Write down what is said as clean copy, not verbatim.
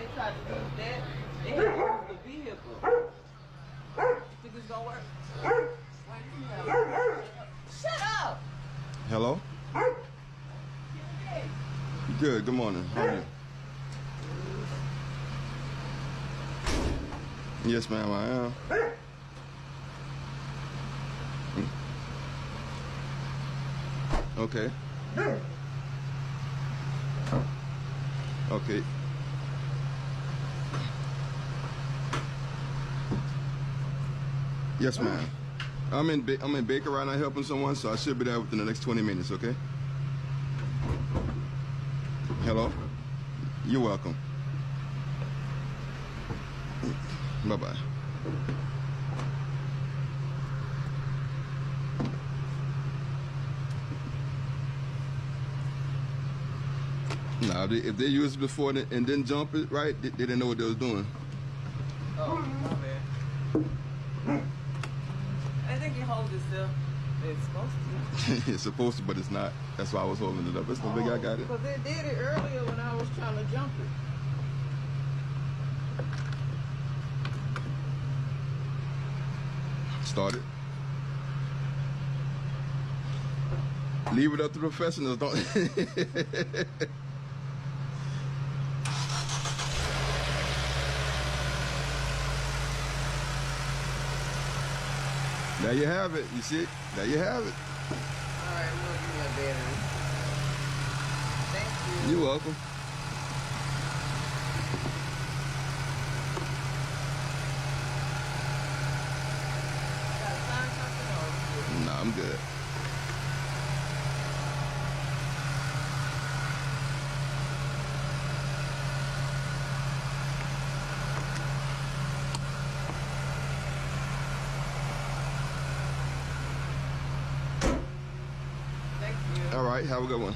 they tried to use that, they had to use the vehicle. Think it's gonna work? Shut up! Hello? Good morning. How are you? Yes, ma'am, I am. Okay. Okay. Yes, ma'am. I'm in Baker right now helping someone, so I should be there within the next 20 minutes, okay? Hello? You're welcome. Bye-bye. Nah, if they used it before and didn't jump it right, they didn't know what they was doing. Oh, my bad. I think it holds itself. It's supposed to. It's supposed to, but it's not. That's why I was holding it up. It's no big. I got it. Because they did it earlier when I was trying to jump it. Start it. Leave it up to the professionals. Don't. There you have it. You see it? There you have it. All right, we'll give me a battery. Thank you. You're welcome. Gotta sign something else. Nah, I'm good. Thank you. All right, have a good one.